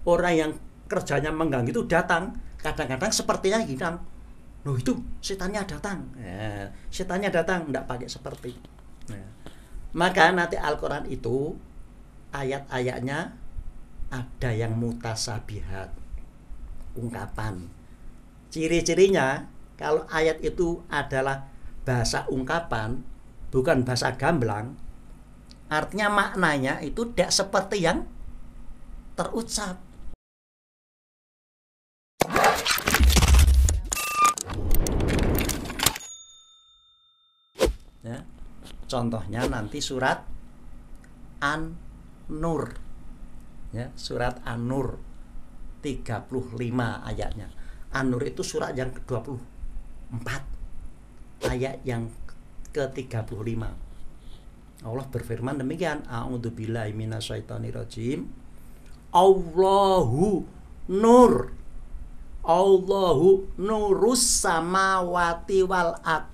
orang yang kerjanya mengganggu itu datang, kadang-kadang sepertinya hilang. Loh, itu setannya datang. Ya, setannya datang, enggak pakai seperti. Ya. Maka nanti Al-Quran itu ayat-ayatnya ada yang mutasabihat, ungkapan. Ciri-cirinya kalau ayat itu adalah bahasa ungkapan, bukan bahasa gamblang, artinya maknanya itu tidak seperti yang terucap. Ya. Contohnya nanti surat An-Nur. Ya, surat An-Nur 35 ayatnya. An-Nur itu surat yang ke-24, ayat yang ke-35. Allah berfirman demikian, a'udzubillahi minasyaitonirrajim. Allahu nur, Allahu nurus samawati wal ard.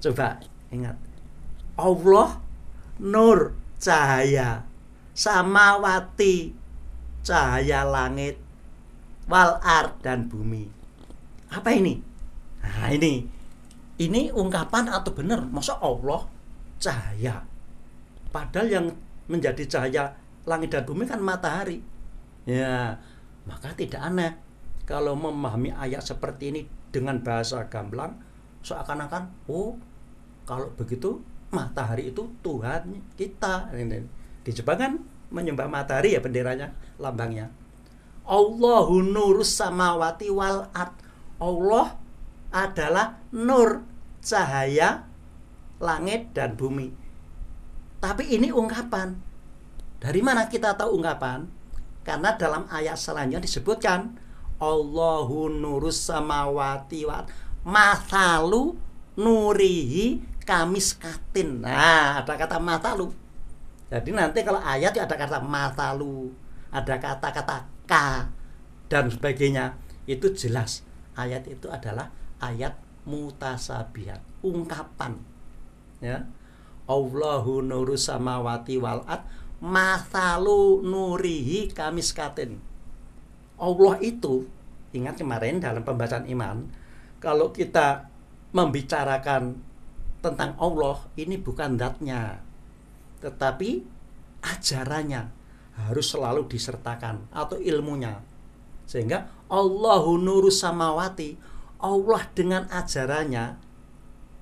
Coba ingat, Allah nur, cahaya, samawati, cahaya langit, wal ard, dan bumi. Apa ini? Nah, ini ungkapan atau benar? Masa Allah cahaya? Padahal yang menjadi cahaya langit dan bumi kan matahari. Ya, maka tidak aneh kalau memahami ayat seperti ini dengan bahasa gamblang, seakan-akan, oh, kalau begitu matahari itu Tuhan kita. Di Jepang kan menyembah matahari ya, benderanya, lambangnya. Allahu nurus samawati wal ard. Allah adalah nur, cahaya langit dan bumi. Tapi ini ungkapan. Dari mana kita tahu ungkapan? Karena dalam ayat selanjutnya disebutkan Allahu nurus samawati wal ard, mathalu nurihi kamiskatin. Nah, ada kata mathalu. Jadi nanti kalau ayat ada kata mathalu, ada kata-kata ka dan sebagainya, itu jelas ayat itu adalah ayat mutasabihat, ungkapan. Ya. Allahu nurus samawati wal ard, mathalu nurihi kamiskatin. Allah itu, ingat kemarin dalam pembacaan iman, kalau kita membicarakan tentang Allah, ini bukan zatnya, tetapi ajarannya harus selalu disertakan, atau ilmunya. Sehingga Allahu nurus samawati, Allah dengan ajarannya,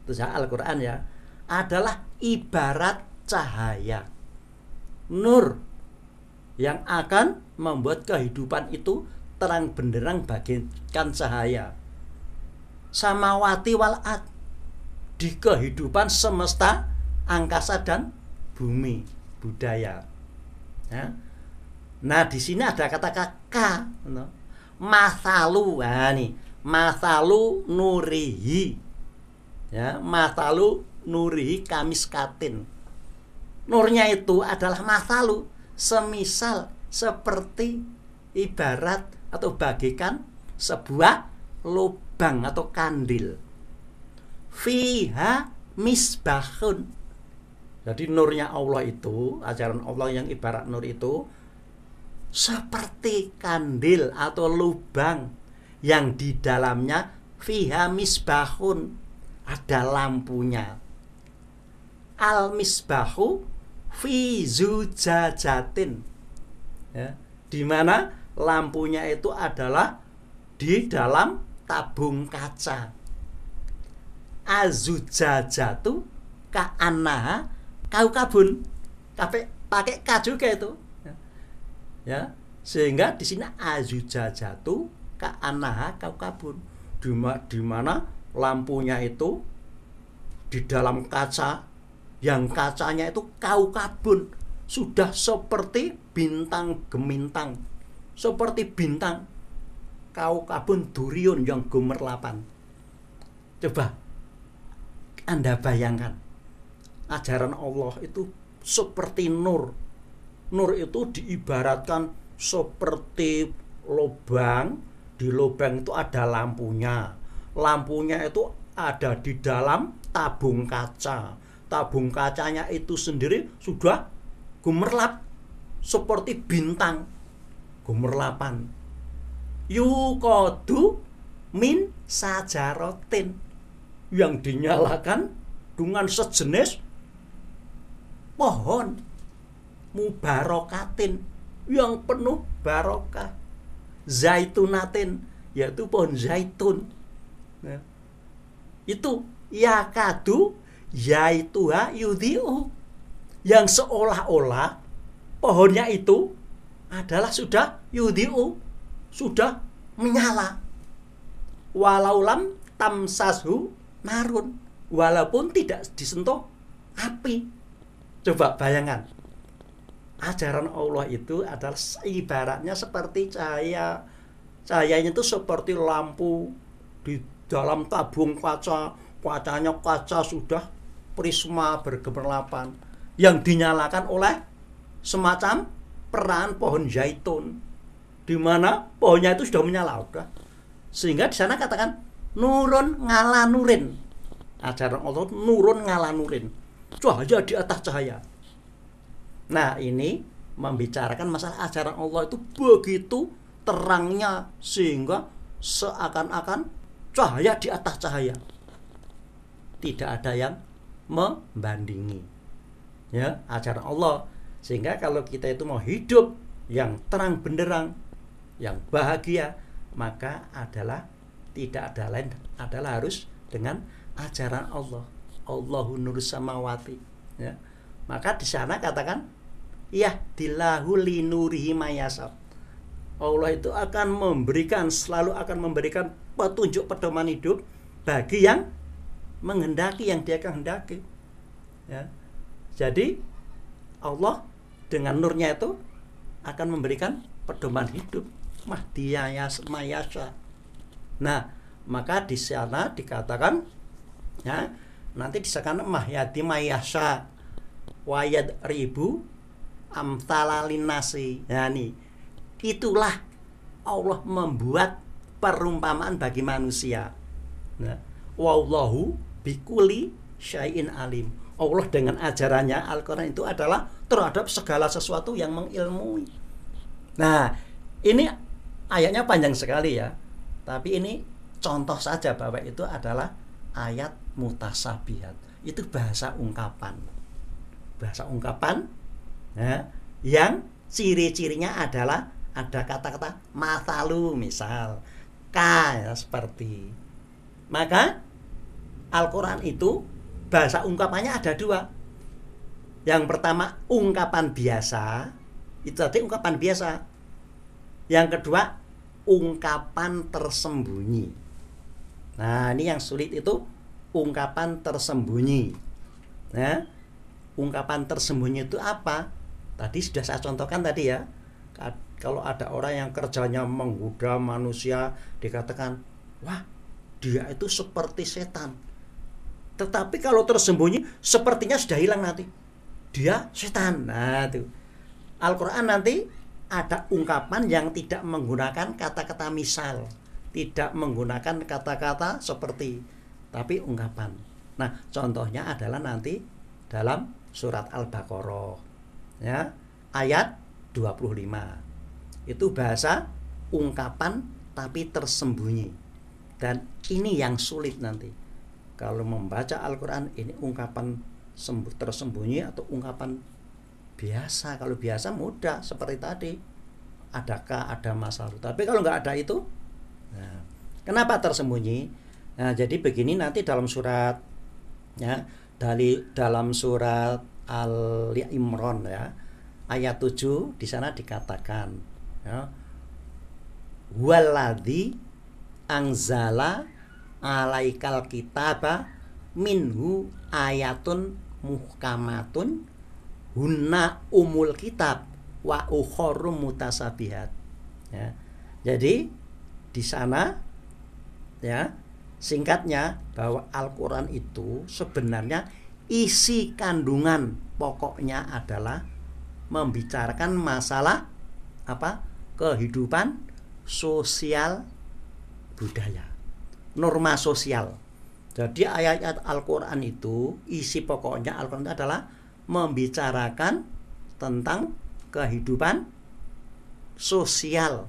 itu Al-Quran ya, adalah ibarat cahaya, nur, yang akan membuat kehidupan itu terang benderang bagaikan cahaya. Samawati wal ard, di kehidupan semesta, angkasa dan bumi, budaya. Ya. Nah, di sini ada kata ka, mathalu. Nah, nih, mathalu nurihi. Ya, mathalu nurihi kamiskatin. Nurnya itu adalah mathalu, semisal, seperti, ibarat atau bagaikan sebuah lubang atau kandil. Fiha misbahun. Jadi nurnya Allah itu, ajaran Allah yang ibarat nur itu seperti kandil atau lubang yang di dalamnya fiha misbahun, ada lampunya. Al misbahu fi zujajatin, ya, di mana lampunya itu adalah di dalam tabung kaca. Azujajatu ka'annaha kaukabun, pakai K juga itu, ya, sehingga di sini azujajatu ka'annaha kaukabun, di mana lampunya itu di dalam kaca, yang kacanya itu kaukabun, sudah seperti bintang gemintang, seperti bintang kaukabun duriun yang gemerlapan. Coba Anda bayangkan, ajaran Allah itu seperti nur. Nur itu diibaratkan seperti lubang, di lubang itu ada lampunya. Lampunya itu ada di dalam tabung kaca. Tabung kacanya itu sendiri sudah gemerlap seperti bintang. gemerlapan. Yuqadu min sajarotin, yang dinyalakan dengan sejenis pohon mubarokatin, yang penuh barokah, zaitunatin, yaitu pohon zaitun. Nah, itu yakadu yaituha yudhi'u, yang seolah-olah pohonnya itu adalah sudah yudhi'u, sudah menyala. Walaulam tamsashu narun, walaupun tidak disentuh api. Coba bayangkan, ajaran Allah itu adalah ibaratnya seperti cahaya. Cahayanya itu seperti lampu di dalam tabung kaca. Kacanya kaca sudah prisma bergemerlapan, yang dinyalakan oleh semacam peran pohon zaitun, di mana pohonnya itu sudah menyala. Udah. Sehingga di sana katakan nurun ngala nurin. Ajaran Allah nurun ngala nurin, cahaya di atas cahaya. Nah, ini membicarakan masalah ajaran Allah itu begitu terangnya, sehingga seakan-akan cahaya di atas cahaya, tidak ada yang membandingi, ya, ajaran Allah. Sehingga kalau kita itu mau hidup yang terang benderang, yang bahagia, maka adalah tidak ada lain adalah harus dengan ajaran Allah. Allahu nurus samawati, ya. Maka di sana katakan yahdillahu linurihi mayasab. Allah itu akan memberikan, selalu akan memberikan petunjuk pedoman hidup bagi yang menghendaki, yang dia kehendaki, ya. Jadi Allah dengan nurnya itu akan memberikan pedoman hidup mayasha. Nah, maka di sana dikatakan, ya, nanti disebutkan mahyadi mayasha wayad ribu amtalalinasi. Nah, nih, itulah Allah membuat perumpamaan bagi manusia. Nah, wallahu bikuli syai'in alim. Allah dengan ajarannya Al-Quran itu adalah terhadap segala sesuatu yang mengilmui. Nah, ini ayatnya panjang sekali, ya. Tapi ini contoh saja bahwa itu adalah ayat mutasabihat. Itu bahasa ungkapan. Bahasa ungkapan, ya, yang ciri-cirinya adalah ada kata-kata mathalu, misal ka, ya, seperti. Maka Al-Quran itu bahasa ungkapannya ada dua. Yang pertama ungkapan biasa, itu tadi ungkapan biasa. Yang kedua ungkapan tersembunyi. Nah, ini yang sulit itu ungkapan tersembunyi. Nah, ungkapan tersembunyi itu apa? Tadi sudah saya contohkan tadi, ya. Kalau ada orang yang kerjanya menggoda manusia, dikatakan, wah, dia itu seperti setan. Tetapi kalau tersembunyi, sepertinya sudah hilang nanti, dia setan. Nah, itu Al-Quran nanti ada ungkapan yang tidak menggunakan kata-kata misal, tidak menggunakan kata-kata seperti, tapi ungkapan. Nah, contohnya adalah nanti dalam surat Al-Baqarah, ya, ayat 25. Itu bahasa ungkapan tapi tersembunyi. Dan ini yang sulit nanti. Kalau membaca Al-Quran, ini ungkapan tersembunyi atau ungkapan biasa. Kalau biasa mudah, seperti tadi, adakah, ada masalah. Tapi kalau nggak ada itu, nah, kenapa tersembunyi? Nah, jadi begini nanti dalam surat, ya, dalam surat Al-Imran, ya, ayat 7 di sana dikatakan, ya, waladzi anzala alaikal kitaba minhu ayatun muhkamatun hunna umul kitab wa ukhorum mutasabihat, ya. Jadi di sana, ya, singkatnya bahwa Al-Quran itu sebenarnya isi kandungan pokoknya adalah membicarakan masalah apa? Kehidupan sosial budaya, norma sosial. Jadi ayat-ayat Al-Quran itu, isi pokoknya Al-Quran itu adalah membicarakan tentang kehidupan sosial